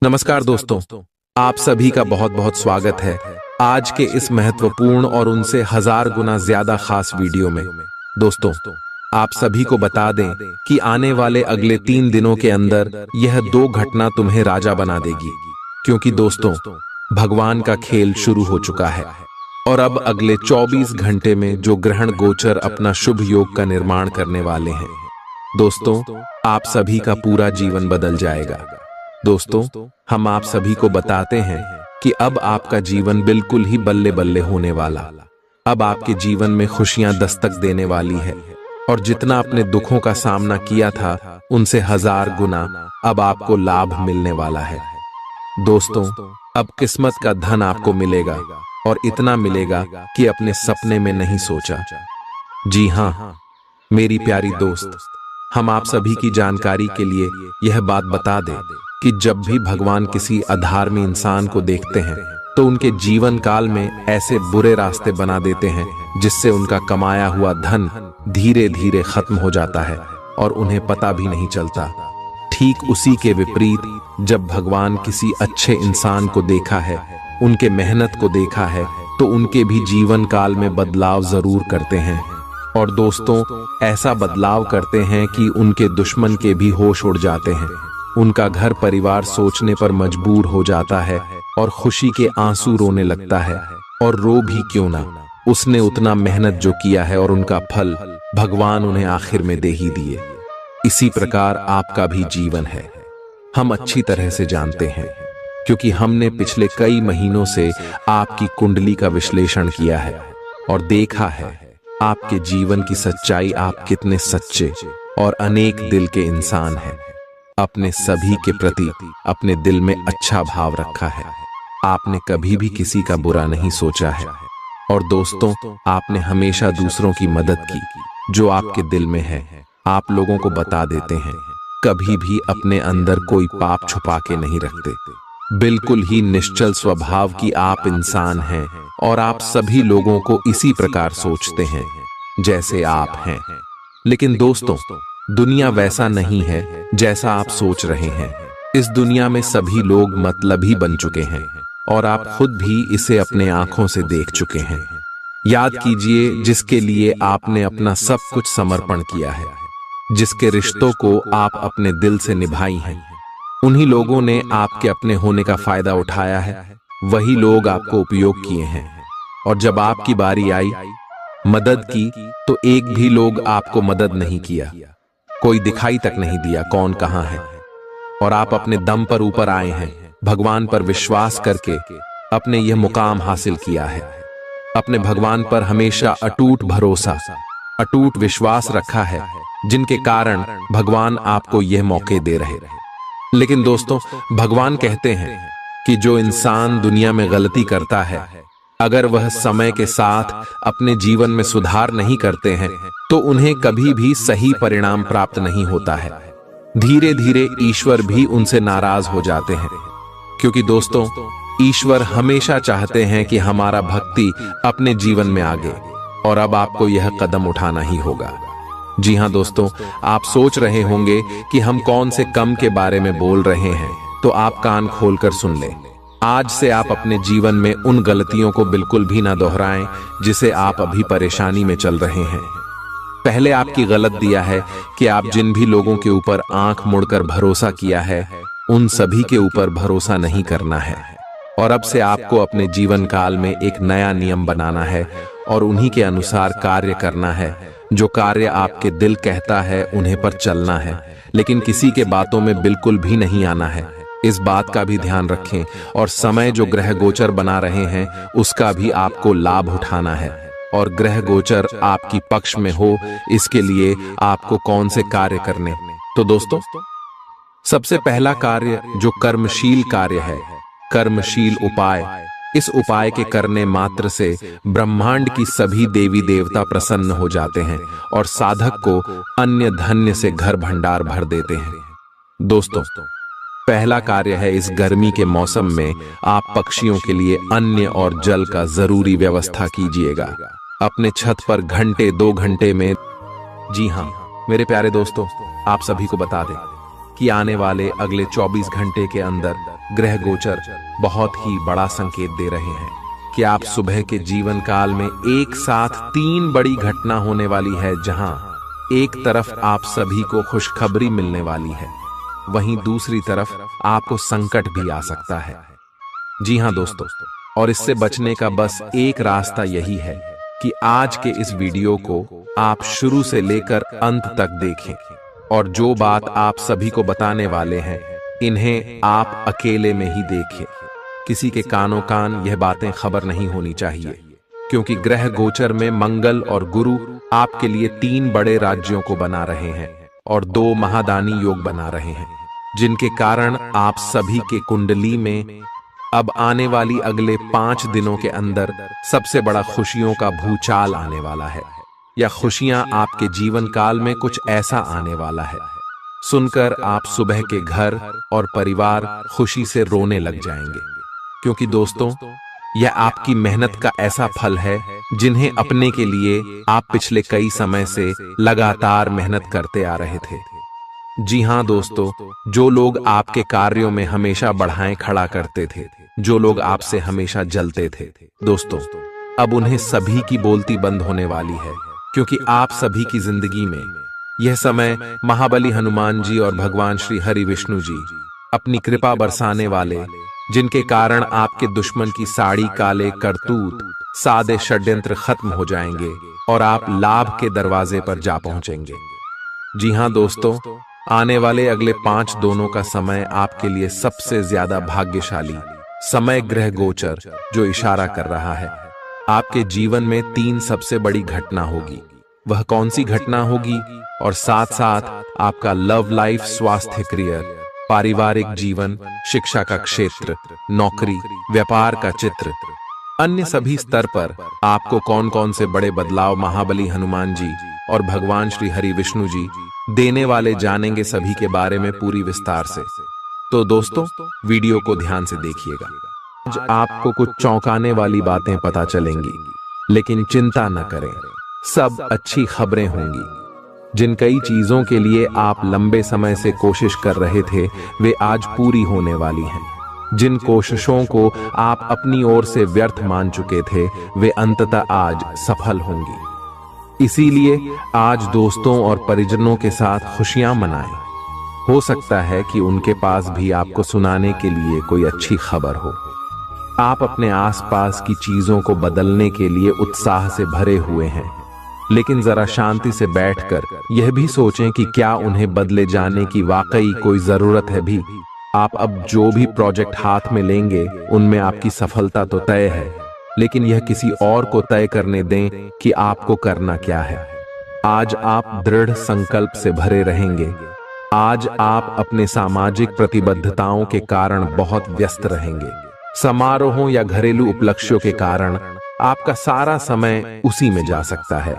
नमस्कार दोस्तों, आप सभी का बहुत बहुत स्वागत है आज के इस महत्वपूर्ण और उनसे 1000 गुना ज्यादा खास वीडियो में। दोस्तों, आप सभी को बता दें कि आने वाले अगले 3 दिनों के अंदर यह 2 घटना तुम्हें राजा बना देगी, क्योंकि दोस्तों भगवान का खेल शुरू हो चुका है और अब अगले 24 घंटे में जो ग्रहण गोचर अपना शुभ योग का निर्माण करने वाले हैं। दोस्तों, आप सभी का पूरा जीवन बदल जाएगा। दोस्तों, हम आप सभी को बताते हैं कि अब आपका जीवन बिल्कुल ही बल्ले बल्ले होने वाला। अब आपके जीवन में खुशियां दस्तक देने वाली है और जितना अपने दुखों का सामना किया था उनसे 1000 गुना अब आपको लाभ मिलने वाला है। दोस्तों, अब किस्मत का धन आपको मिलेगा और इतना मिलेगा कि अपने सपने में नहीं सोचा। जी हाँ मेरी प्यारी दोस्त, हम आप सभी की जानकारी के लिए यह बात बता दें कि जब भी भगवान किसी अधर्मी इंसान को देखते हैं तो उनके जीवन काल में ऐसे बुरे रास्ते बना देते हैं जिससे उनका कमाया हुआ धन धीरे धीरे खत्म हो जाता है और उन्हें पता भी नहीं चलता। ठीक उसी के विपरीत जब भगवान किसी अच्छे इंसान को देखा है, उनके मेहनत को देखा है, तो उनके भी जीवन काल में बदलाव जरूर करते हैं। और दोस्तों, ऐसा बदलाव करते हैं कि उनके दुश्मन के भी होश उड़ जाते हैं। उनका घर परिवार सोचने पर मजबूर हो जाता है और खुशी के आंसू रोने लगता है। और रो भी क्यों ना, उसने उतना मेहनत जो किया है और उनका फल भगवान उन्हें आखिर में दे ही दिए। इसी प्रकार आपका भी जीवन है, हम अच्छी तरह से जानते हैं, क्योंकि हमने पिछले कई महीनों से आपकी कुंडली का विश्लेषण किया है और देखा है आपके जीवन की सच्चाई। आप कितने सच्चे और अनेक दिल के इंसान हैं। अपने सभी के प्रति अपने दिल में अच्छा भाव रखा है। आपने कभी भी किसी का बुरा नहीं सोचा है। और दोस्तों, आपने हमेशा दूसरों की मदद की। जो आपके दिल में है आप लोगों को बता देते हैं। कभी भी अपने अंदर कोई पाप छुपा के नहीं रखते। बिल्कुल ही निश्चल स्वभाव की आप इंसान हैं और आप सभी लोगों को इसी प्रकार सोचते हैं जैसे आप हैं। लेकिन दोस्तों, दुनिया वैसा नहीं है जैसा आप सोच रहे हैं। इस दुनिया में सभी लोग मतलबी बन चुके हैं और आप खुद भी इसे अपने आंखों से देख चुके हैं। याद कीजिए, जिसके लिए आपने अपना सब कुछ समर्पण किया है, जिसके रिश्तों को आप अपने दिल से निभाई हैं, उन्हीं लोगों ने आपके अपने होने का फायदा उठाया है। वही लोग आपको उपयोग किए हैं और जब आपकी बारी आई मदद की तो एक भी लोग आपको मदद नहीं किया। कोई दिखाई तक नहीं दिया कौन कहां है। और आप अपने दम पर ऊपर आए हैं, भगवान पर विश्वास करके अपने यह मुकाम हासिल किया है। अपने भगवान पर हमेशा अटूट भरोसा, अटूट विश्वास रखा है, जिनके कारण भगवान आपको यह मौके दे रहे। लेकिन दोस्तों, भगवान कहते हैं कि जो इंसान दुनिया में गलती करता है, अगर वह समय के साथ अपने जीवन में सुधार नहीं करते हैं तो उन्हें कभी भी सही परिणाम प्राप्त नहीं होता है। धीरे धीरे ईश्वर भी उनसे नाराज हो जाते हैं, क्योंकि दोस्तों ईश्वर हमेशा चाहते हैं कि हमारा भक्ति अपने जीवन में आगे। और अब आपको यह कदम उठाना ही होगा। जी हाँ दोस्तों, आप सोच रहे होंगे कि हम कौन से कम के बारे में बोल रहे हैं, तो आप कान खोलकर सुन लें। आज से आप अपने जीवन में उन गलतियों को बिल्कुल भी ना दोहराएं जिसे आप अभी परेशानी में चल रहे हैं। पहले आपकी गलत दिया है कि आप जिन भी लोगों के ऊपर आंख मुड़कर भरोसा किया है, उन सभी के ऊपर भरोसा नहीं करना है। और अब से आपको अपने जीवन काल में एक नया नियम बनाना है और उन्हीं के अनुसार कार्य करना है। जो कार्य आपके दिल कहता है उन्हें पर चलना है, लेकिन किसी के बातों में बिल्कुल भी नहीं आना है। इस बात का भी ध्यान रखें। और समय जो ग्रह गोचर बना रहे हैं उसका भी आपको लाभ उठाना है और ग्रह गोचर आपकी पक्ष में हो, इसके लिए आपको कौन से कार्य करने। तो दोस्तों, सबसे पहला कार्य जो कर्मशील कार्य है, कर्मशील उपाय। इस उपाय के करने मात्र से ब्रह्मांड की सभी देवी देवता प्रसन्न हो जाते हैं और साधक को अन्य धन्य से घर भंडार भर देते हैं। दोस्तों, पहला कार्य है, इस गर्मी के मौसम में आप पक्षियों के लिए अन्न और जल का जरूरी व्यवस्था कीजिएगा। अपने छत पर घंटे 2 घंटे में। जी हाँ मेरे प्यारे दोस्तों, आप सभी को बता दें कि आने वाले अगले 24 घंटे के अंदर ग्रह गोचर बहुत ही बड़ा संकेत दे रहे हैं कि आप सुबह के जीवन काल में एक साथ 3 बड़ी घटना होने वाली है, जहां एक तरफ आप सभी को खुशखबरी मिलने वाली है, वहीं दूसरी तरफ आपको संकट भी आ सकता है। जी हां दोस्तों, और इससे बचने का बस एक रास्ता यही है कि आज के इस वीडियो को आप शुरू से लेकर अंत तक देखें, और जो बात आप सभी को बताने वाले हैं इन्हें आप अकेले में ही देखें। किसी के कानों कान यह बातें खबर नहीं होनी चाहिए, क्योंकि ग्रह गोचर में मंगल और गुरु आपके लिए 3 बड़े राज्यों को बना रहे हैं और 2 महादानी योग बना रहे हैं, जिनके कारण आप सभी के कुंडली में अब आने वाली अगले 5 दिनों के अंदर सबसे बड़ा खुशियों का भूचाल आने वाला है, या खुशियां आपके जीवन काल में कुछ ऐसा आने वाला है सुनकर आप सुबह के घर और परिवार खुशी से रोने लग जाएंगे। क्योंकि दोस्तों, यह आपकी मेहनत का ऐसा फल है जिन्हें अपने के लिए आप पिछले कई समय से लगातार मेहनत करते आ रहे थे। जी हां दोस्तों, जो लोग आपके कार्यों में हमेशा बढ़ाएं खड़ा करते थे, जो लोग आपसे हमेशा जलते थे, दोस्तों अब उन्हें सभी की बोलती बंद होने वाली है, क्योंकि आप सभी की जिंदगी में यह समय महाबली हनुमान जी और भगवान श्री हरि विष्णु जी अपनी कृपा बरसाने वाले, जिनके कारण आपके दुश्मन की साड़ी काले करतूत सादे षड्यंत्र खत्म हो जाएंगे और आप लाभ के दरवाजे पर जा पहुंचेंगे। जी हां दोस्तों, आने वाले अगले 5 दिनों का समय आपके लिए सबसे ज्यादा भाग्यशाली समय ग्रह गोचर जो इशारा कर रहा है आपके जीवन में 3 सबसे बड़ी घटना होगी। वह कौन सी घटना होगी, और साथ साथ आपका लव लाइफ, स्वास्थ्य, करियर, पारिवारिक जीवन, शिक्षा का क्षेत्र, नौकरी, व्यापार का चित्र, अन्य सभी स्तर पर आपको कौन कौन से बड़े बदलाव महाबली हनुमान जी और भगवान श्री हरि विष्णु जी देने वाले, जानेंगे सभी के बारे में पूरी विस्तार से। तो दोस्तों वीडियो को ध्यान से देखिएगा। आज आपको कुछ चौंकाने वाली बातें पता चलेंगी, लेकिन चिंता न करें, सब अच्छी खबरें होंगी। जिन कई चीजों के लिए आप लंबे समय से कोशिश कर रहे थे वे आज पूरी होने वाली हैं। जिन कोशिशों को आप अपनी ओर से व्यर्थ मान चुके थे वे अंततः आज सफल होंगी। इसीलिए आज दोस्तों और परिजनों के साथ खुशियां मनाएं। हो सकता है कि उनके पास भी आपको सुनाने के लिए कोई अच्छी खबर हो। आप अपने आसपास की चीजों को बदलने के लिए उत्साह से भरे हुए हैं, लेकिन जरा शांति से बैठकर यह भी सोचें कि क्या उन्हें बदले जाने की वाकई कोई जरूरत है भी। आप अब जो भी प्रोजेक्ट हाथ में लेंगे उनमें आपकी सफलता तो तय है, लेकिन यह किसी और को तय करने दें कि आपको करना क्या है। आज आप दृढ़ संकल्प से भरे रहेंगे। आज आप अपने सामाजिक प्रतिबद्धताओं के कारण बहुत व्यस्त रहेंगे। समारोहों या घरेलू उपलक्ष्यों के कारण आपका सारा समय उसी में जा सकता है,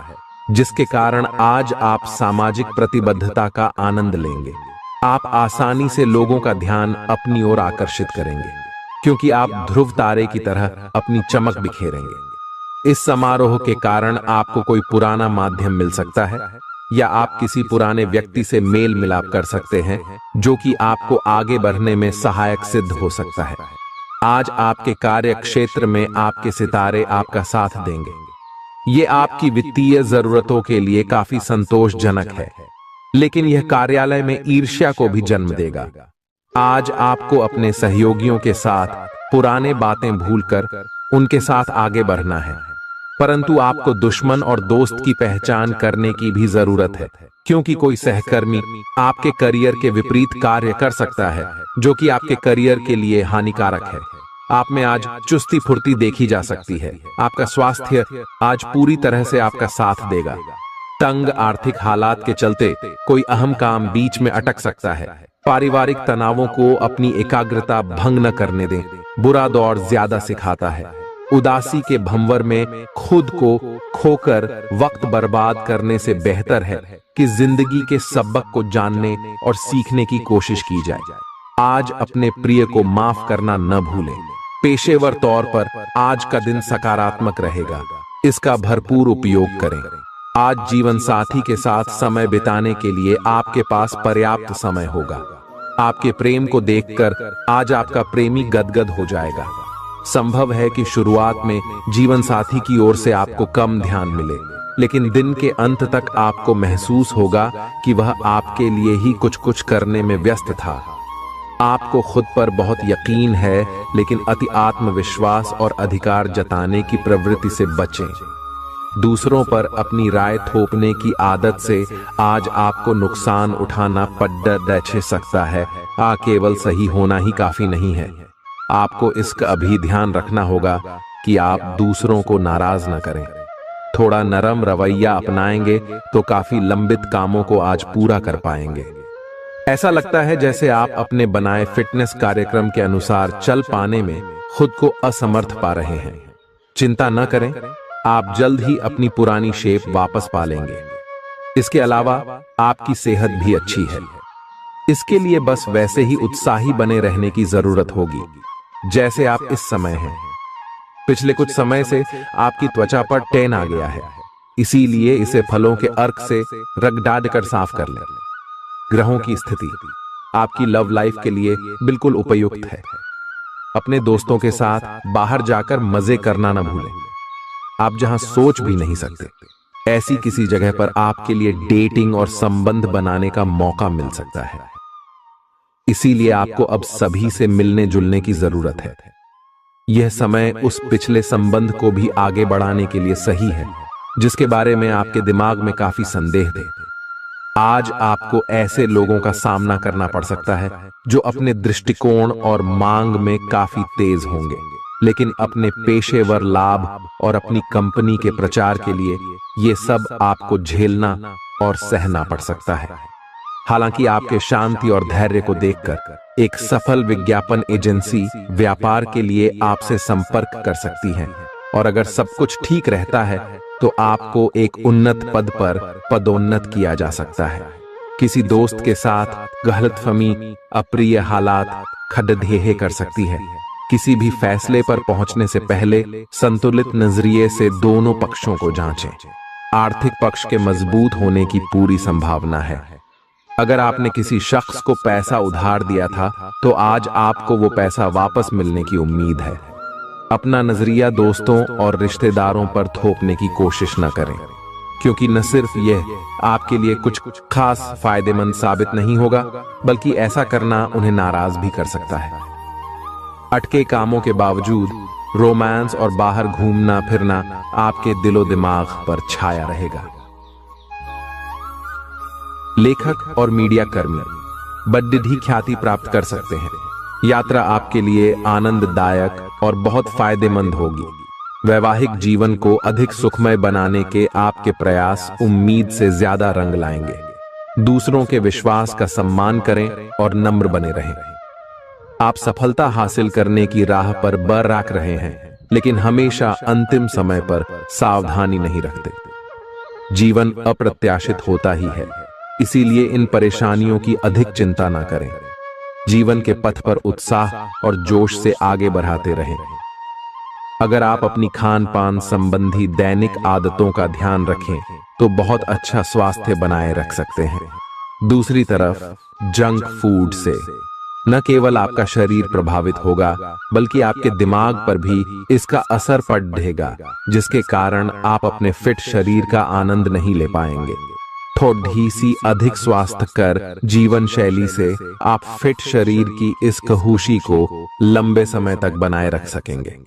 जिसके कारण आज आप सामाजिक प्रतिबद्धता का आनंद लेंगे। आप आसानी से लोगों का ध्यान अपनी ओर आकर्षित करेंगे, क्योंकि आप ध्रुव तारे की तरह अपनी चमक बिखेरेंगे। इस समारोह के कारण आपको कोई पुराना माध्यम मिल सकता है, या आप किसी पुराने व्यक्ति से मेल मिलाप कर सकते हैं, जो कि आपको आगे बढ़ने में सहायक सिद्ध हो सकता है। आज आपके कार्य क्षेत्र में आपके सितारे आपका साथ देंगे। ये आपकी वित्तीय जरूरतों के लिए काफी संतोषजनक है, लेकिन यह कार्यालय में ईर्ष्या को भी जन्म देगा। आज आपको अपने सहयोगियों के साथ पुराने बातें भूलकर उनके साथ आगे बढ़ना है, परंतु आपको दुश्मन और दोस्त की पहचान करने की भी जरूरत है, क्योंकि कोई सहकर्मी आपके करियर के विपरीत कार्य कर सकता है, जो कि आपके करियर के लिए हानिकारक है। आप में आज चुस्ती फुर्ती देखी जा सकती है। आपका स्वास्थ्य आज पूरी तरह से आपका साथ देगा। तंग आर्थिक हालात के चलते कोई अहम काम बीच में अटक सकता है। पारिवारिक तनावों को अपनी एकाग्रता भंग न करने दें। बुरा दौर ज्यादा सिखाता है। उदासी के भंवर में खुद को खोकर वक्त बर्बाद करने से बेहतर है कि जिंदगी के सबक को जानने और सीखने की कोशिश की जाए। आज अपने प्रिय को माफ करना न भूलें। पेशेवर तौर पर आज का दिन सकारात्मक रहेगा, इसका भरपूर उपयोग करें। आज जीवन साथी के साथ समय बिताने के लिए आपके पास पर्याप्त समय होगा। आपके प्रेम को देखकर आज आपका प्रेमी गदगद हो जाएगा। संभव है कि शुरुआत में जीवन साथी की ओर से आपको कम ध्यान मिले, लेकिन दिन के अंत तक आपको महसूस होगा कि वह आपके लिए ही कुछ कुछ करने में व्यस्त था। आपको खुद पर बहुत यकीन है, लेकिन अति आत्मविश्वास और अधिकार जताने की प्रवृत्ति से बचें। दूसरों पर अपनी राय थोपने की आदत से आज आपको नुकसान उठाना पड़ सकता है। केवल सही होना ही काफी नहीं है। आपको इसका भी ध्यान रखना होगा कि आप दूसरों को नाराज न करें। थोड़ा नरम रवैया अपनाएंगे तो काफी लंबित कामों को आज पूरा कर पाएंगे। ऐसा लगता है जैसे आप अपने बनाए फिटनेस कार्यक्रम के अनुसार चल पाने में खुद को असमर्थ पा रहे हैं। चिंता न करें, आप जल्द ही अपनी पुरानी शेप वापस पा लेंगे। इसके अलावा आपकी सेहत भी अच्छी है। इसके लिए बस वैसे ही उत्साही बने रहने की जरूरत होगी जैसे आप इस समय हैं। पिछले कुछ समय से आपकी त्वचा पर टैन आ गया है, इसीलिए इसे फलों के अर्क से रगड़ कर साफ कर लें। ग्रहों की स्थिति आपकी लव लाइफ के लिए बिल्कुल उपयुक्त है। अपने दोस्तों के साथ बाहर जाकर मजे करना न भूलें। आप जहां सोच भी नहीं सकते, ऐसी किसी जगह पर आपके लिए डेटिंग और संबंध बनाने का मौका मिल सकता है। इसीलिए आपको अब सभी से मिलने जुलने की जरूरत है। यह समय उस पिछले संबंध को भी आगे बढ़ाने के लिए सही है जिसके बारे में आपके दिमाग में काफी संदेह थे। आज आपको ऐसे लोगों का सामना करना पड़ सकता है जो अपने दृष्टिकोण और मांग में काफी तेज होंगे, लेकिन अपने पेशेवर लाभ और अपनी कंपनी के प्रचार के लिए ये सब आपको झेलना और सहना पड़ सकता है। हालांकि आपके शांति और धैर्य को देखकर एक सफल विज्ञापन एजेंसी व्यापार के लिए आपसे संपर्क कर सकती है, और अगर सब कुछ ठीक रहता है तो आपको एक उन्नत पद पर पदोन्नत किया जा सकता है। किसी दोस्त के साथ गलतफहमी अप्रिय हालात खड़ेढे कर सकती है। किसी भी फैसले पर पहुंचने से पहले संतुलित नजरिए से दोनों पक्षों को जांचें। आर्थिक पक्ष के मजबूत होने की पूरी संभावना है। अगर आपने किसी शख्स को पैसा उधार दिया था तो आज आपको वो पैसा वापस मिलने की उम्मीद है। अपना नजरिया दोस्तों और रिश्तेदारों पर थोपने की कोशिश न करें, क्योंकि न सिर्फ यह आपके लिए कुछ खास फायदेमंद साबित नहीं होगा, बल्कि ऐसा करना उन्हें नाराज भी कर सकता है। अटके कामों के बावजूद रोमांस और बाहर घूमना फिरना आपके दिलो दिमाग पर छाया रहेगा। लेखक और मीडिया कर्मी बड़ी ख्याति प्राप्त कर सकते हैं। यात्रा आपके लिए आनंददायक और बहुत फायदेमंद होगी। वैवाहिक जीवन को अधिक सुखमय बनाने के आपके प्रयास उम्मीद से ज्यादा रंग लाएंगे। दूसरों के विश्वास का सम्मान करें और नम्र बने रहें। आप सफलता हासिल करने की राह पर बरकरार रहे हैं, लेकिन हमेशा अंतिम समय पर सावधानी नहीं रखते। जीवन अप्रत्याशित होता ही है, इसीलिए इन परेशानियों की अधिक चिंता ना करें। जीवन के पथ पर उत्साह और जोश से आगे बढ़ाते रहें। अगर आप अपनी खान पान संबंधी दैनिक आदतों का ध्यान रखें तो बहुत अच्छा स्वास्थ्य बनाए रख सकते हैं। दूसरी तरफ जंक फूड से न केवल आपका शरीर प्रभावित होगा, बल्कि आपके दिमाग पर भी इसका असर पड़ेगा, जिसके कारण आप अपने फिट शरीर का आनंद नहीं ले पाएंगे। थोड़ी सी अधिक स्वास्थ्यकर जीवन शैली से आप फिट शरीर की इस खुशी को लंबे समय तक बनाए रख सकेंगे।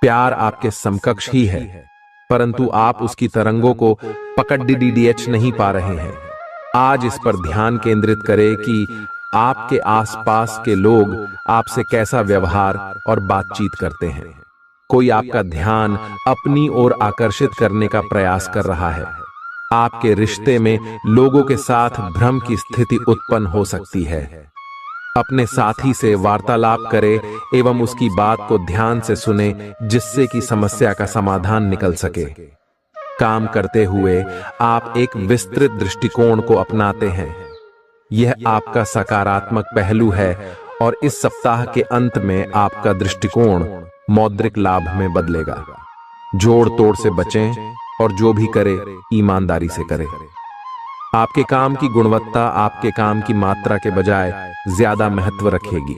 प्यार आपके समकक्ष ही है, परंतु आप उसकी तरंगों को पकड़ नहीं पा रहे हैं। आज इस पर ध्यान केंद्रित करें कि आपके आसपास के लोग आपसे कैसा व्यवहार और बातचीत करते हैं। कोई आपका ध्यान अपनी ओर आकर्षित करने का प्रयास कर रहा है। आपके रिश्ते में लोगों के साथ भ्रम की स्थिति उत्पन्न हो सकती है। अपने साथी से वार्तालाप करें एवं उसकी बात को ध्यान से सुने, जिससे कि समस्या का समाधान निकल सके। काम करते हुए आप एक विस्तृत दृष्टिकोण को अपनाते हैं। यह आपका सकारात्मक पहलू है और इस सप्ताह के अंत में आपका दृष्टिकोण मौद्रिक लाभ में बदलेगा। जोड़ तोड़ से बचें और जो भी करे ईमानदारी से करें। आपके काम की गुणवत्ता आपके काम की मात्रा के बजाय ज्यादा महत्व रखेगी।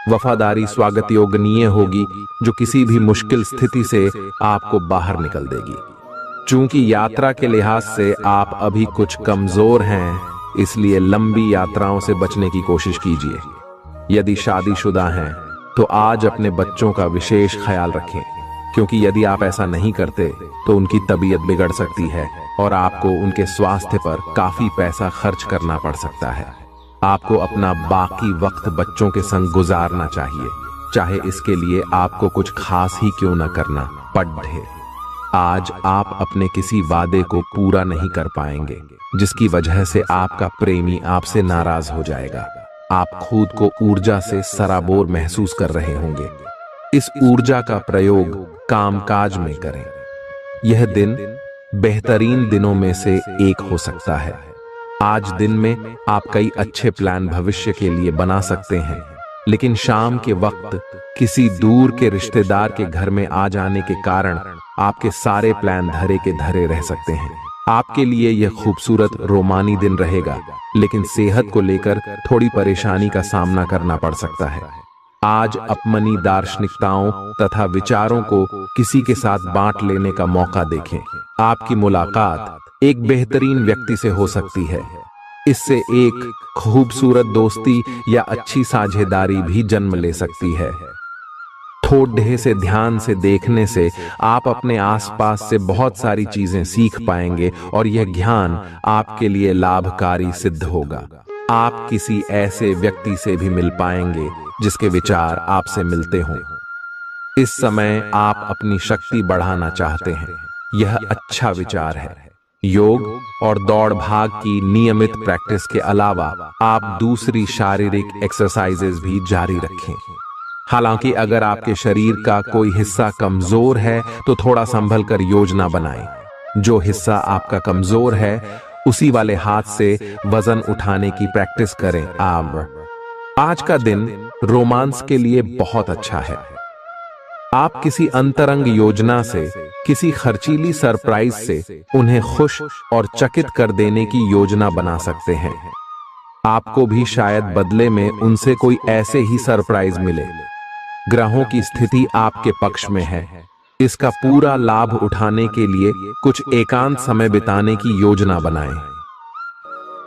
वफादारी स्वागत योग्य होगी, जो किसी भी मुश्किल स्थिति से आपको बाहर निकल देगी। चूंकि यात्रा के लिहाज से आप अभी कुछ कमजोर हैं, इसलिए लंबी यात्राओं से बचने की कोशिश कीजिए। यदि शादीशुदा हैं तो आज अपने बच्चों का विशेष ख्याल रखें, क्योंकि यदि आप ऐसा नहीं करते तो उनकी तबीयत बिगड़ सकती है और आपको उनके स्वास्थ्य पर काफी पैसा खर्च करना पड़ सकता है। आपको अपना बाकी वक्त बच्चों के संग गुजारना चाहिए, चाहे इसके लिए आपको कुछ खास ही क्यों न करना पड़े। आज आप अपने किसी वादे को पूरा नहीं कर पाएंगे, जिसकी वजह से आपका प्रेमी आपसे नाराज हो जाएगा। आप खुद को ऊर्जा से सराबोर महसूस कर रहे होंगे। इस ऊर्जा का प्रयोग कामकाज में करें। यह दिन बेहतरीन दिनों में से एक हो सकता है। आज दिन में आप कई अच्छे प्लान भविष्य के लिए बना सकते हैं, लेकिन शाम के वक्त किसी दूर के रिश्तेदार के घर में आ जाने के कारण आपके सारे प्लान धरे के धरे रह सकते हैं। आपके लिए यह खूबसूरत रोमानी दिन रहेगा, लेकिन सेहत को लेकर थोड़ी परेशानी का सामना करना पड़ सकता है। आज अपनी दार्शनिकताओं तथा विचारों को किसी के साथ बांट लेने का मौका देखें। आपकी मुलाकात एक बेहतरीन व्यक्ति से हो सकती है। इससे एक खूबसूरत दोस्ती या अच्छी साझेदारी भी जन्म ले सकती है। थोड़े से ध्यान से देखने से आप अपने आसपास से बहुत सारी चीजें सीख पाएंगे और यह ज्ञान आपके लिए लाभकारी सिद्ध होगा। आप किसी ऐसे व्यक्ति से भी मिल पाएंगे जिसके विचार आपसे मिलते हों। इस समय आप अपनी शक्ति बढ़ाना चाहते हैं, यह अच्छा विचार है। योग और दौड़ भाग की नियमित प्रैक्टिस के अलावा आप दूसरी शारीरिक एक्सरसाइजेज भी जारी रखें। हालांकि अगर आपके शरीर का कोई हिस्सा कमजोर है तो थोड़ा संभल कर योजना बनाएं। जो हिस्सा आपका कमजोर है उसी वाले हाथ से वजन उठाने की प्रैक्टिस करें। आज का दिन रोमांस के लिए बहुत अच्छा है। आप किसी अंतरंग योजना से, किसी खर्चीली सरप्राइज से उन्हें खुश और चकित कर देने की योजना बना सकते हैं। आपको भी शायद बदले में उनसे कोई ऐसे ही सरप्राइज मिले। ग्रहों की स्थिति आपके पक्ष में है। इसका पूरा लाभ उठाने के लिए कुछ एकांत समय बिताने की योजना बनाएं।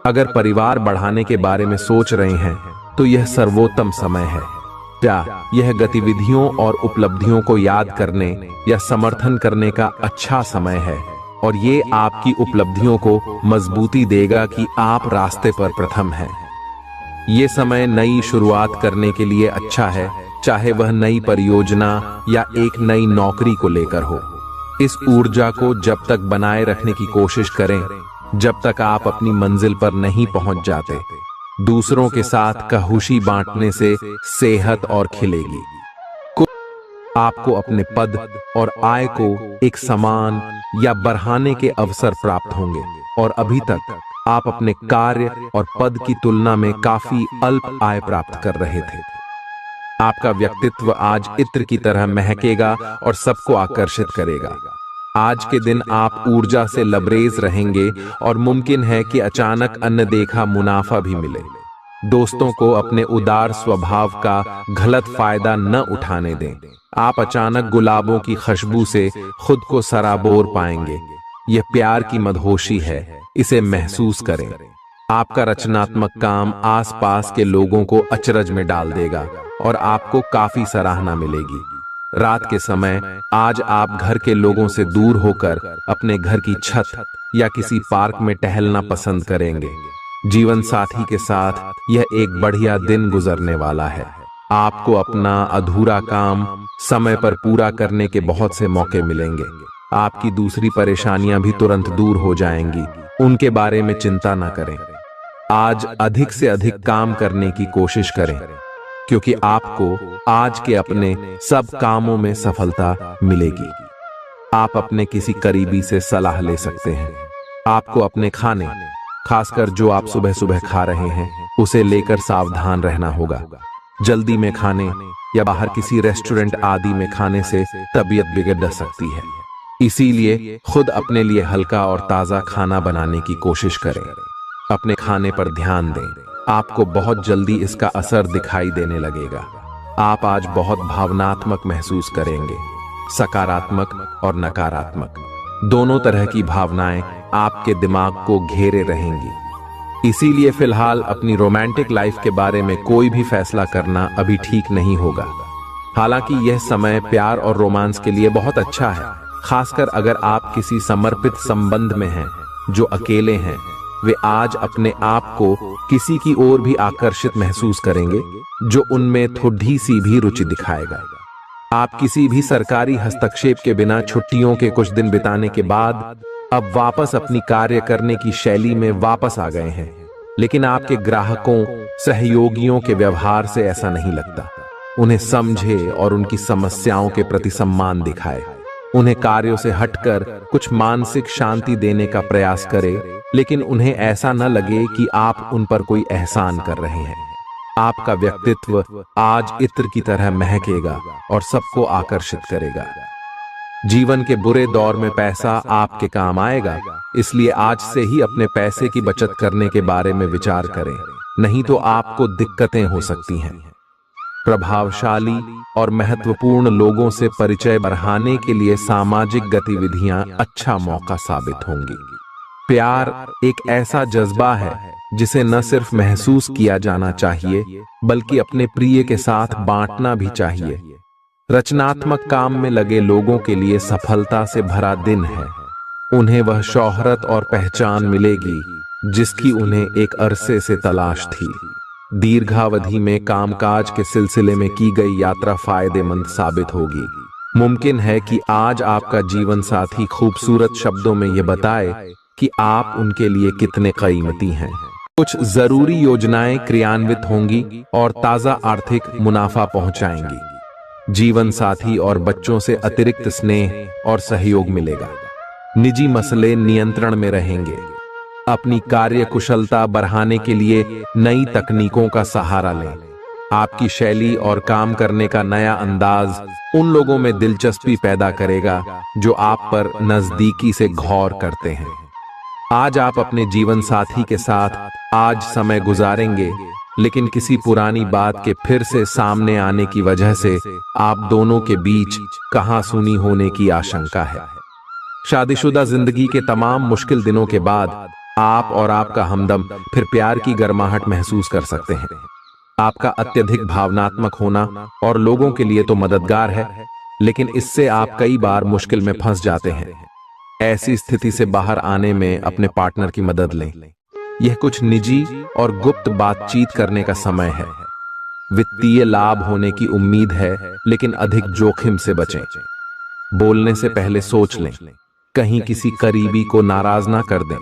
अगर परिवार बढ़ाने के बारे में सोच रहे हैं तो यह सर्वोत्तम समय है। क्या यह गतिविधियों और उपलब्धियों को याद करने या समर्थन करने का अच्छा समय है, और ये आपकी उपलब्धियों को मजबूती देगा कि आप रास्ते पर प्रथम हैं। ये समय नई शुरुआत करने के लिए अच्छा है, चाहे वह नई परियोजना या एक नई नौकरी को लेकर हो। इस ऊर्जा को जब तक बनाए रखने की कोशिश करें जब तक आप अपनी मंजिल पर नहीं पहुंच जाते। दूसरों के साथ खुशी बांटने से सेहत और खिलेगी। आपको अपने पद और आय को एक समान या बढ़ाने के अवसर प्राप्त होंगे, और अभी तक आप अपने कार्य और पद की तुलना में काफी अल्प आय प्राप्त कर रहे थे। आपका व्यक्तित्व आज इत्र की तरह महकेगा और सबको आकर्षित करेगा। आज के दिन आप ऊर्जा से लबरेज रहेंगे और मुमकिन है कि अचानक अनदेखा मुनाफा भी मिले। दोस्तों को अपने उदार स्वभाव का गलत फायदा न उठाने दें। आप अचानक गुलाबों की खुशबू से खुद को सराबोर पाएंगे। यह प्यार की मदहोशी है, इसे महसूस करें। आपका रचनात्मक काम आसपास के लोगों को अचरज में डाल देगा और आपको काफी सराहना मिलेगी। रात के समय आज आप घर के लोगों से दूर होकर अपने घर की छत या किसी पार्क में टहलना पसंद करेंगे। जीवन साथी के साथ यह एक बढ़िया दिन गुजरने वाला है। आपको अपना अधूरा काम समय पर पूरा करने के बहुत से मौके मिलेंगे। आपकी दूसरी परेशानियां भी तुरंत दूर हो जाएंगी, उनके बारे में चिंता न करें। आज अधिक से अधिक काम करने की कोशिश करें, क्योंकि आपको आज के अपने सब कामों में सफलता मिलेगी। आप अपने किसी करीबी से सलाह ले सकते हैं। आपको अपने खाने, खासकर जो आप सुबह सुबह खा रहे हैं, उसे लेकर सावधान रहना होगा। जल्दी में खाने या बाहर किसी रेस्टोरेंट आदि में खाने से तबीयत बिगड़ सकती है। इसीलिए खुद अपने लिए हल्का और ताज़ा खाना बनाने की कोशिश करें। अपने खाने पर ध्यान दें, आपको बहुत जल्दी इसका असर दिखाई देने लगेगा। आप आज बहुत भावनात्मक महसूस करेंगे, सकारात्मक और नकारात्मक दोनों तरह की भावनाएं आपके दिमाग को घेरे रहेंगी। इसीलिए फिलहाल अपनी रोमांटिक लाइफ के बारे में कोई भी फैसला करना अभी ठीक नहीं होगा। हालांकि यह समय प्यार और रोमांस के लिए बहुत अच्छा है, खासकर अगर आप किसी समर्पित संबंध में हैं। जो अकेले हैं वे आज अपने आप को किसी की ओर भी आकर्षित महसूस करेंगे जो उनमें थोड़ी सी भी रुचि दिखाएगा। आप किसी भी सरकारी हस्तक्षेप के बिना छुट्टियों के कुछ दिन बिताने के बाद अब वापस अपनी कार्य करने की शैली में वापस आ गए हैं। लेकिन आपके ग्राहकों, सहयोगियों के व्यवहार से ऐसा नहीं लगता। उन्हें समझे और उनकी समस्याओं के प्रति सम्मान दिखाए। उन्हें कार्यों से हटकर कुछ मानसिक शांति देने का प्रयास करें, लेकिन उन्हें ऐसा न लगे कि आप उन पर कोई एहसान कर रहे हैं। आपका व्यक्तित्व आज इत्र की तरह महकेगा और सबको आकर्षित करेगा। जीवन के बुरे दौर में पैसा आपके काम आएगा, इसलिए आज से ही अपने पैसे की बचत करने के बारे में विचार करें, नहीं तो आपको दिक्कतें हो सकती हैं। प्रभावशाली और महत्वपूर्ण लोगों से परिचय बढ़ाने के लिए सामाजिक गतिविधियां अच्छा मौका साबित होंगी। प्यार एक ऐसा जज्बा है जिसे न सिर्फ महसूस किया जाना चाहिए बल्कि अपने प्रिय के साथ बांटना भी चाहिए। रचनात्मक काम में लगे लोगों के लिए सफलता से भरा दिन है। उन्हें वह शोहरत और पहचान मिलेगी जिसकी उन्हें एक अरसे से तलाश थी। दीर्घावधि में कामकाज के सिलसिले में की गई यात्रा फायदेमंद साबित होगी। मुमकिन है कि आज आपका जीवन साथी खूबसूरत शब्दों में यह बताए कि आप उनके लिए कितने कीमती हैं। कुछ जरूरी योजनाएं क्रियान्वित होंगी और ताजा आर्थिक मुनाफा पहुंचाएंगी। जीवन साथी और बच्चों से अतिरिक्त स्नेह और सहयोग मिलेगा। निजी मसले नियंत्रण में रहेंगे। अपनी कार्य कुशलता बढ़ाने के लिए नई तकनीकों का सहारा लें। आपकी शैली और काम करने का नया अंदाज उन लोगों में दिलचस्पी पैदा करेगा जो आप पर नजदीकी से गौर करते हैं। आज आप अपने जीवन साथी के साथ आज समय गुजारेंगे, लेकिन किसी पुरानी बात के फिर से सामने आने की वजह से आप दोनों के बीच कहासुनी होने की आशंका है। शादीशुदा जिंदगी के तमाम मुश्किल दिनों के बाद आप और आपका हमदम फिर प्यार की गर्माहट महसूस कर सकते हैं। आपका अत्यधिक भावनात्मक होना और लोगों के लिए तो मददगार है, लेकिन इससे आप कई बार मुश्किल में फंस जाते हैं। ऐसी स्थिति से बाहर आने में अपने पार्टनर की मदद लें। यह कुछ निजी और गुप्त बातचीत करने का समय है। वित्तीय लाभ होने की उम्मीद है, लेकिन अधिक जोखिम से बचें। बोलने से पहले सोच लें, कहीं किसी करीबी को नाराज ना कर दें।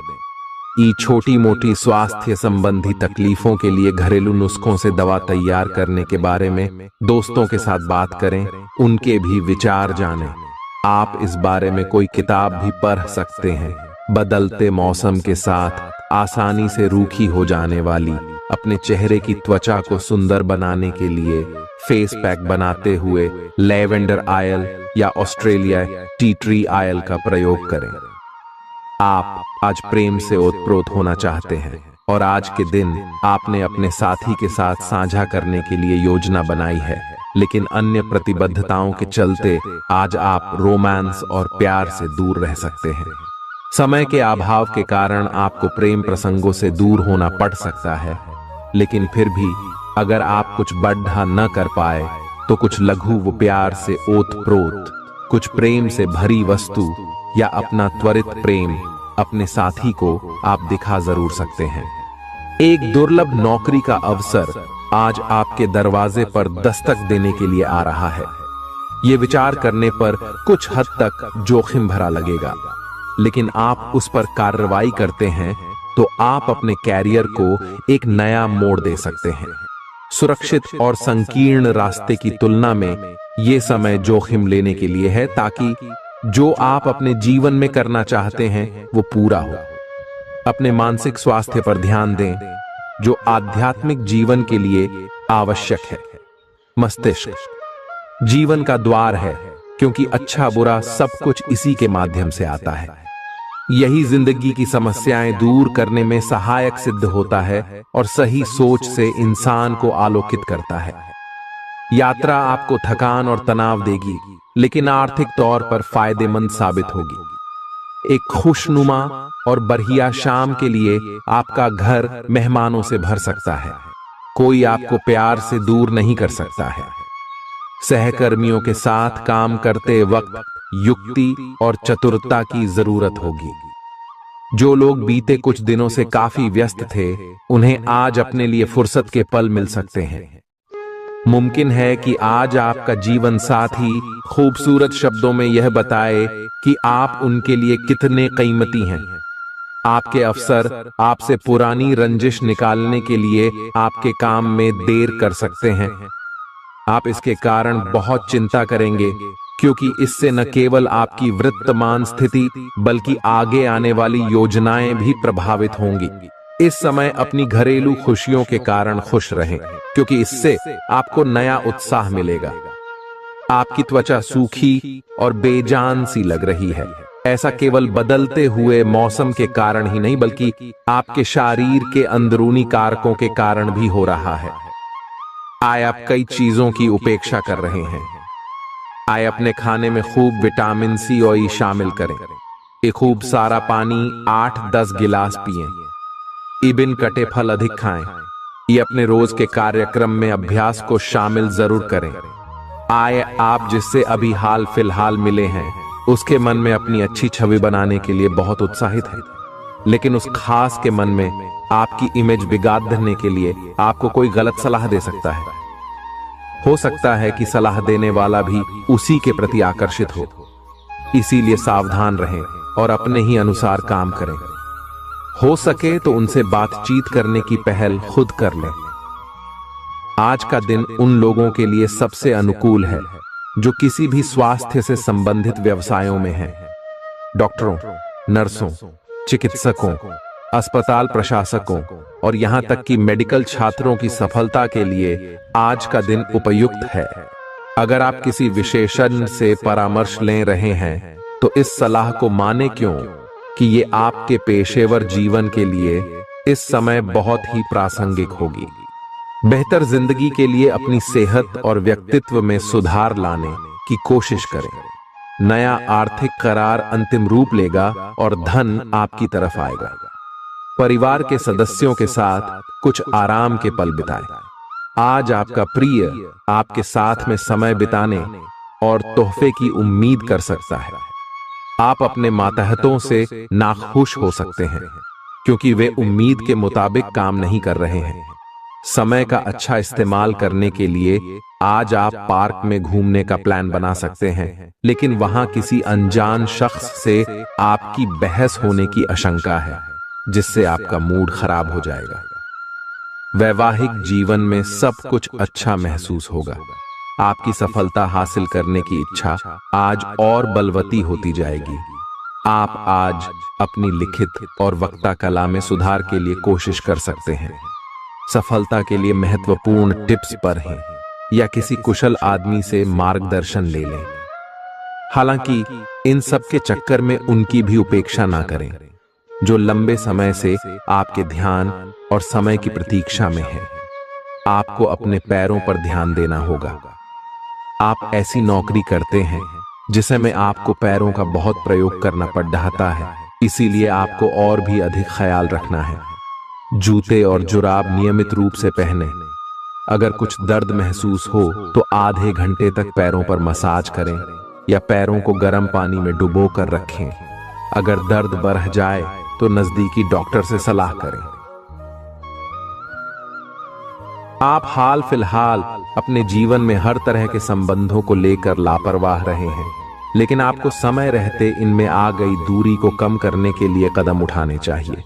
छोटी मोटी स्वास्थ्य संबंधी तकलीफों के लिए घरेलू नुस्खों से दवा तैयार करने के बारे में दोस्तों के साथ बात करें, उनके भी विचार जानें। आप इस बारे में कोई किताब भी पढ़ सकते हैं। बदलते मौसम के साथ आसानी से रूखी हो जाने वाली अपने चेहरे की त्वचा को सुंदर बनाने के लिए फेस पैक बनाते हुए लैवेंडर ऑयल या ऑस्ट्रेलिया टी ट्री ऑयल का प्रयोग करें। आप आज प्रेम से ओतप्रोत होना चाहते हैं और आज के दिन आपने अपने साथी के साथ साझा करने के लिए योजना बनाई है, लेकिन अन्य प्रतिबद्धताओं के चलते आज आप रोमांस और प्यार से दूर रह सकते हैं। समय के अभाव के कारण आपको प्रेम प्रसंगों से दूर होना पड़ सकता है, लेकिन फिर भी अगर आप कुछ बड़ा न कर पाए तो कुछ लघु व प्यार से ओतप्रोत, कुछ प्रेम से भरी वस्तु या अपना त्वरित प्रेम अपने साथी को आप दिखा जरूर सकते हैं। एक दुर्लभ नौकरी का अवसर आज आपके दरवाजे पर दस्तक देने के लिए आ रहा है। ये विचार करने पर कुछ हद तक जोखिम भरा लगेगा, लेकिन आप उस पर कार्रवाई करते हैं तो आप अपने कैरियर को एक नया मोड़ दे सकते हैं। सुरक्षित और संकीर्ण रास्ते की तुलना में ये समय जोखिम लेने के लिए है, ताकि जो आप अपने जीवन में करना चाहते हैं वो पूरा हो। अपने मानसिक स्वास्थ्य पर ध्यान दें, जो आध्यात्मिक जीवन के लिए आवश्यक है। मस्तिष्क जीवन का द्वार है, क्योंकि अच्छा बुरा सब कुछ इसी के माध्यम से आता है। यही जिंदगी की समस्याएं दूर करने में सहायक सिद्ध होता है और सही सोच से इंसान को आलोकित करता है। यात्रा आपको थकान और तनाव देगी, लेकिन आर्थिक तौर पर फायदेमंद साबित होगी। एक खुशनुमा और बढ़िया शाम के लिए आपका घर मेहमानों से भर सकता है। कोई आपको प्यार से दूर नहीं कर सकता है। सहकर्मियों के साथ काम करते वक्त युक्ति और चतुरता की जरूरत होगी। जो लोग बीते कुछ दिनों से काफी व्यस्त थे, उन्हें आज अपने लिए फुर्सत के पल मिल सकते हैं। मुमकिन है कि आज आपका जीवन साथी खूबसूरत शब्दों में यह बताए कि आप उनके लिए कितने कीमती हैं। आपके अफसर आपसे पुरानी रंजिश निकालने के लिए आपके काम में देर कर सकते हैं। आप इसके कारण बहुत चिंता करेंगे, क्योंकि इससे न केवल आपकी वर्तमान स्थिति बल्कि आगे आने वाली योजनाएं भी प्रभावित होंगी। इस समय अपनी घरेलू खुशियों के कारण खुश रहें, क्योंकि इससे आपको नया उत्साह मिलेगा। आपकी त्वचा सूखी और बेजान सी लग रही है। ऐसा केवल बदलते हुए मौसम के कारण ही नहीं, बल्कि आपके शरीर के अंदरूनी कारकों के कारण भी हो रहा है। आए आप कई चीजों की उपेक्षा कर रहे हैं। आए अपने खाने में खूब विटामिन सी और ई शामिल करें। एक खूब सारा पानी 8-10 गिलास पिएं। इबिन कटे फल अधिक खाएं। ये अपने रोज के कार्यक्रम में अभ्यास को शामिल जरूर करें। आए आप जिससे अभी हाल फिलहाल मिले हैं, उसके मन में अपनी अच्छी छवि बनाने के लिए बहुत उत्साहित है, लेकिन उस खास के मन में आपकी इमेज बिगाड़ने के लिए आपको कोई गलत सलाह दे सकता है। हो सकता है कि सलाह देने वाला भी उसी के प्रति आकर्षित हो। इसीलिए सावधान रहें और अपने ही अनुसार काम करें। हो सके तो उनसे बातचीत करने की पहल खुद कर लें। आज का दिन उन लोगों के लिए सबसे अनुकूल है जो किसी भी स्वास्थ्य से संबंधित व्यवसायों में हैं। डॉक्टरों, नर्सों, चिकित्सकों, अस्पताल प्रशासकों और यहां तक कि मेडिकल छात्रों की सफलता के लिए आज का दिन उपयुक्त है। अगर आप किसी विशेषज्ञ से परामर्श ले रहे हैं, तो इस सलाह को माने क्यों कि ये आपके पेशेवर जीवन के लिए इस समय बहुत ही प्रासंगिक होगी। बेहतर जिंदगी के लिए अपनी सेहत और व्यक्तित्व में सुधार लाने की कोशिश करें। नया आर्थिक करार अंतिम रूप लेगा और धन आपकी तरफ आएगा। परिवार के सदस्यों के साथ कुछ आराम के पल बिताएं। आज आपका प्रिय आपके साथ में समय बिताने और तोहफे की उम्मीद कर सकता है। आप अपने मातहतों से नाखुश हो सकते हैं, क्योंकि वे उम्मीद के मुताबिक काम नहीं कर रहे हैं। समय का अच्छा इस्तेमाल करने के लिए आज आप पार्क में घूमने का प्लान बना सकते हैं, लेकिन वहां किसी अनजान शख्स से आपकी बहस होने की आशंका है, जिससे आपका मूड खराब हो जाएगा। वैवाहिक जीवन में सब कुछ अच्छा महसूस होगा। आपकी सफलता हासिल करने की इच्छा आज और बलवती होती जाएगी। आप आज अपनी लिखित और वक्ता कला में सुधार के लिए कोशिश कर सकते हैं। सफलता के लिए महत्वपूर्ण टिप्स पर हैं, या किसी कुशल आदमी से मार्गदर्शन ले लें। हालांकि इन सब के चक्कर में उनकी भी उपेक्षा ना करें, जो लंबे समय से आपके ध्यान और समय की प्रतीक्षा में है। आपको अपने पैरों पर ध्यान देना होगा। आप ऐसी नौकरी करते हैं जिसे में आपको पैरों का बहुत प्रयोग करना पड़ रहा है, इसीलिए आपको और भी अधिक ख्याल रखना है। जूते और जुराब नियमित रूप से पहने। अगर कुछ दर्द महसूस हो तो आधे घंटे तक पैरों पर मसाज करें या पैरों को गर्म पानी में डुबो कर रखें। अगर दर्द बढ़ जाए तो नजदीकी डॉक्टर से सलाह करें। आप हाल फिलहाल अपने जीवन में हर तरह के संबंधों को लेकर लापरवाह रहे हैं, लेकिन आपको समय रहते इनमें आ गई दूरी को कम करने के लिए कदम उठाने चाहिए।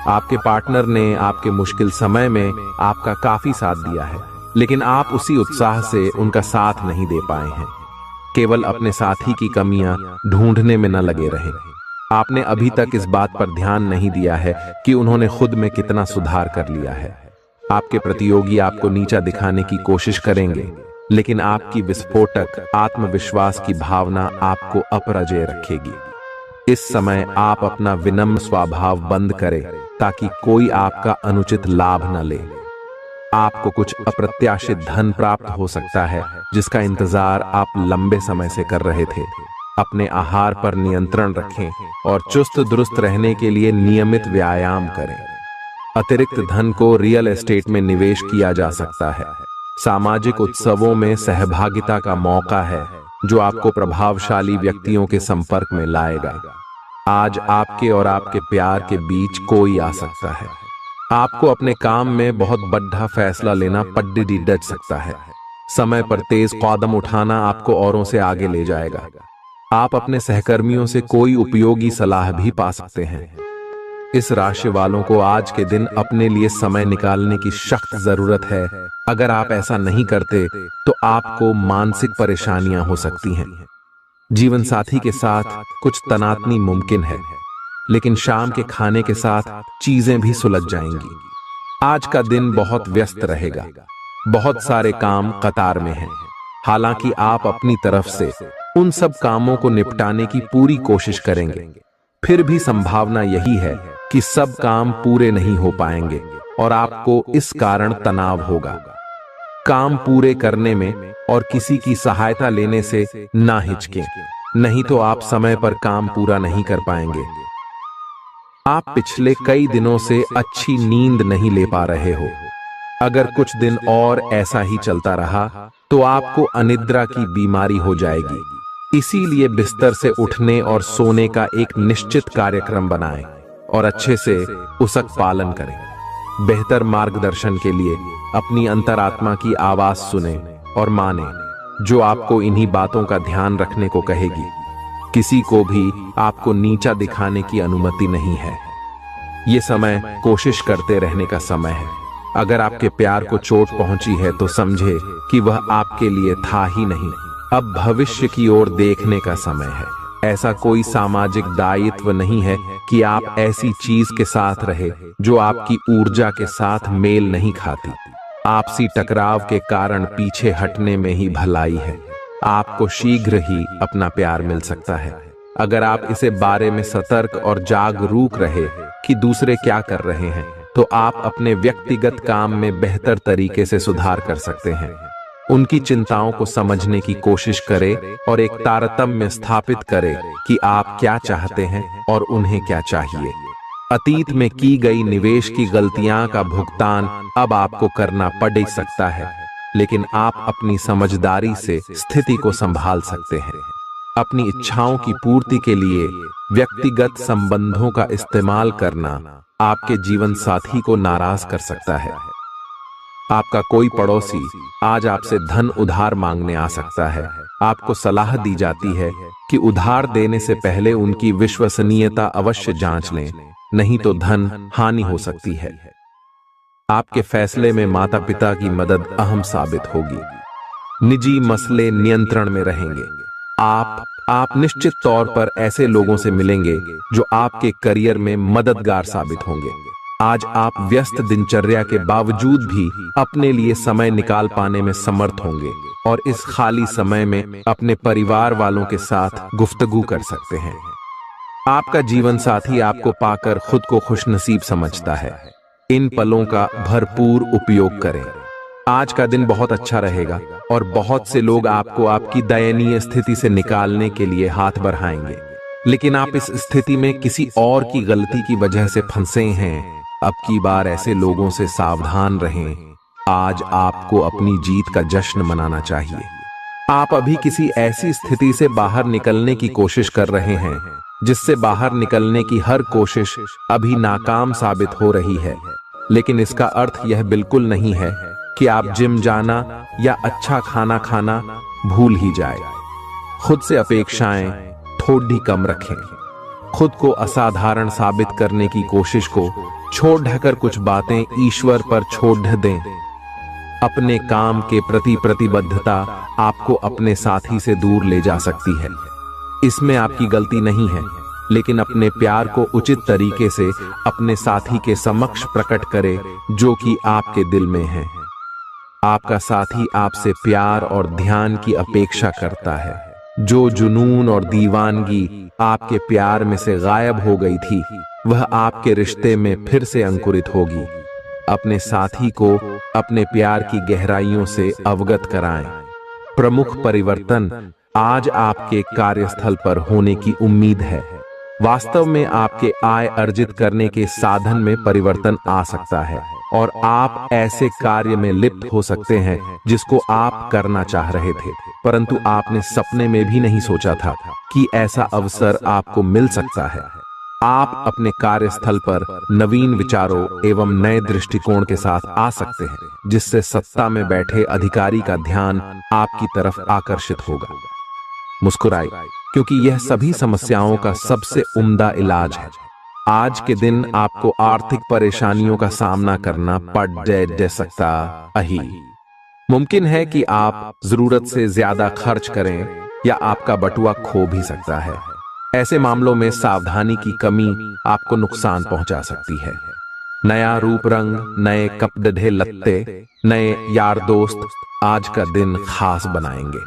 आपके पार्टनर ने आपके मुश्किल समय में आपका काफी साथ दिया है, लेकिन आप उसी उत्साह से उनका साथ नहीं दे पाए हैं। केवल अपने साथी की कमियां ढूंढने में न लगे रहें। आपने अभी तक इस बात पर ध्यान नहीं दिया है कि उन्होंने खुद में कितना सुधार कर लिया है। आपके प्रतियोगी आपको नीचा दिखाने की कोशिश करेंगे, लेकिन आपकी विस्फोटक आत्मविश्वास की भावना आपको अपराजय रखेगी। इस समय आप अपना विनम्र स्वभाव बंद करें ताकि कोई आपका अनुचित लाभ न ले। आपको कुछ अप्रत्याशित धन प्राप्त हो सकता है जिसका इंतजार आप लंबे समय से कर रहे थे। अपने आहार पर नियंत्रण रखें और चुस्त दुरुस्त रहने के लिए नियमित व्यायाम करें। अतिरिक्त धन को रियल एस्टेट में निवेश किया जा सकता है। सामाजिक उत्सवों में सहभागिता का मौका है जो आपको प्रभावशाली व्यक्तियों के संपर्क में लाएगा। आज आपके और आपके प्यार के बीच कोई आ सकता है। आपको अपने काम में बहुत बड़ा फैसला लेना पड्डी डच सकता है। समय पर तेज कदम उठाना आपको औरों से आगे ले जाएगा। आप अपने सहकर्मियों से कोई उपयोगी सलाह भी पा सकते हैं। इस राशि वालों को आज के दिन अपने लिए समय निकालने की सख्त जरूरत है। अगर आप ऐसा नहीं करते तो आपको मानसिक परेशानियां हो सकती हैं। जीवन साथी के साथ कुछ तनातनी मुमकिन है, लेकिन शाम के खाने के साथ चीजें भी सुलझ जाएंगी। आज का दिन बहुत व्यस्त रहेगा। बहुत सारे काम कतार में हैं। हालांकि आप अपनी तरफ से उन सब कामों को निपटाने की पूरी कोशिश करेंगे, फिर भी संभावना यही है कि सब काम पूरे नहीं हो पाएंगे और आपको इस कारण तनाव होगा। काम पूरे करने में और किसी की सहायता लेने से ना हिचकें, नहीं तो आप समय पर काम पूरा नहीं कर पाएंगे। आप पिछले कई दिनों से अच्छी नींद नहीं ले पा रहे हो। अगर कुछ दिन और ऐसा ही चलता रहा तो आपको अनिद्रा की बीमारी हो जाएगी। इसीलिए बिस्तर से उठने और सोने का एक निश्चित कार्यक्रम बनाएं और अच्छे से उसका पालन करें। बेहतर मार्गदर्शन के लिए अपनी अंतरात्मा की आवाज सुने और माने, जो आपको इन्हीं बातों का ध्यान रखने को कहेगी। किसी को भी आपको नीचा दिखाने की अनुमति नहीं है। ये समय कोशिश करते रहने का समय है। अगर आपके प्यार को चोट पहुंची है तो समझे कि वह आपके लिए था ही नहीं। अब भविष्य की ओर देखने का समय है। ऐसा कोई सामाजिक दायित्व नहीं है कि आप ऐसी चीज के साथ रहे जो आपकी ऊर्जा के साथ मेल नहीं खाती। आपसी टकराव के कारण पीछे हटने में ही भलाई है। आपको शीघ्र ही अपना प्यार मिल सकता है। अगर आप इसे बारे में सतर्क और जागरूक रहे कि दूसरे क्या कर रहे हैं, तो आप अपने व्यक्तिगत काम में बेहतर तरीके से सुधार कर सकते हैं। उनकी चिंताओं को समझने की कोशिश करें और एक तारतम्य स्थापित करें कि आप क्या चाहते हैं और उन्हें क्या चाहिए। अतीत में की गई निवेश की गलतियां का भुगतान अब आपको करना पड़ सकता है, लेकिन आप अपनी समझदारी से स्थिति को संभाल सकते हैं। अपनी इच्छाओं की पूर्ति के लिए व्यक्तिगत संबंधों का इस्तेमाल करना आपके जीवन साथी को नाराज कर सकता है। आपका कोई पड़ोसी आज आपसे धन उधार मांगने आ सकता है। आपको सलाह दी जाती है कि उधार देने से पहले उनकी विश्वसनीयता अवश्य जांच लें, नहीं तो धन हानि हो सकती है। आपके फैसले में माता पिता की मदद अहम साबित होगी। निजी मसले नियंत्रण में रहेंगे। आप निश्चित तौर पर ऐसे लोगों से मिलेंगे जो आपके करियर में मददगार साबित होंगे। आज आप व्यस्त दिनचर्या के बावजूद भी अपने लिए समय निकाल पाने में समर्थ होंगे और इस खाली समय में अपने परिवार वालों के साथ गुफ्तगू कर सकते हैं। आपका जीवन साथी आपको पाकर खुद को खुशनसीब समझता है। इन पलों का भरपूर उपयोग करें। आज का दिन बहुत अच्छा रहेगा और बहुत से लोग आपको आपकी दयनीय स्थिति से निकालने के लिए हाथ बढ़ाएंगे, लेकिन आप इस स्थिति में किसी और की गलती की वजह से फंसे हैं। अब की बार ऐसे लोगों से सावधान रहें। आज आपको अपनी जीत का जश्न मनाना चाहिए। आप अभी किसी ऐसी स्थिति से बाहर निकलने की कोशिश कर रहे हैं जिससे बाहर निकलने की हर कोशिश अभी नाकाम साबित हो रही है, लेकिन इसका अर्थ यह बिल्कुल नहीं है कि आप जिम जाना या अच्छा खाना खाना भूल ही जाए। खुद से अपेक्षाएं थोड़ी कम रखें। खुद को असाधारण साबित करने की कोशिश को छोड़ ढकर कुछ बातें ईश्वर पर छोड़ दें। अपने काम के प्रति प्रतिबद्धता आपको अपने साथी से दूर ले जा सकती है। इसमें आपकी गलती नहीं है, लेकिन अपने प्यार को उचित तरीके से अपने साथी के समक्ष प्रकट करें जो कि आपके दिल में है। आपका साथी आपसे प्यार और ध्यान की अपेक्षा करता है। जो जुनून और दीवानगी आपके प्यार में से गायब हो गई थी, वह आपके रिश्ते में फिर से अंकुरित होगी। अपने साथी को अपने प्यार की गहराइयों से अवगत कराएं। प्रमुख परिवर्तन आज आपके कार्यस्थल पर होने की उम्मीद है। वास्तव में आपके आय अर्जित करने के साधन में परिवर्तन आ सकता है और आप ऐसे कार्य में लिप्त हो सकते हैं जिसको आप करना चाह रहे थे, परंतु आपने सपने में भी नहीं सोचा था कि ऐसा अवसर आपको मिल सकता है। आप अपने कार्यस्थल पर नवीन विचारों एवं नए दृष्टिकोण के साथ आ सकते हैं, जिससे सत्ता में बैठे अधिकारी का ध्यान आपकी तरफ आकर्षित होगा। मुस्कुराए, क्योंकि यह सभी समस्याओं का सबसे उम्दा इलाज है। आज के दिन आपको आर्थिक परेशानियों का सामना करना पड़ सकता है। मुमकिन है कि आप जरूरत से ज्यादा खर्च करें या आपका बटुआ खो भी सकता है। ऐसे मामलों में सावधानी की कमी आपको नुकसान पहुंचा सकती है। नया रूप रंग, नए कपड़े लत्ते, नए यार दोस्त आज का दिन खास बनाएंगे।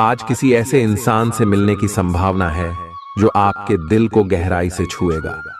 आज किसी ऐसे इंसान से मिलने की संभावना है जो आपके दिल को गहराई से छुएगा।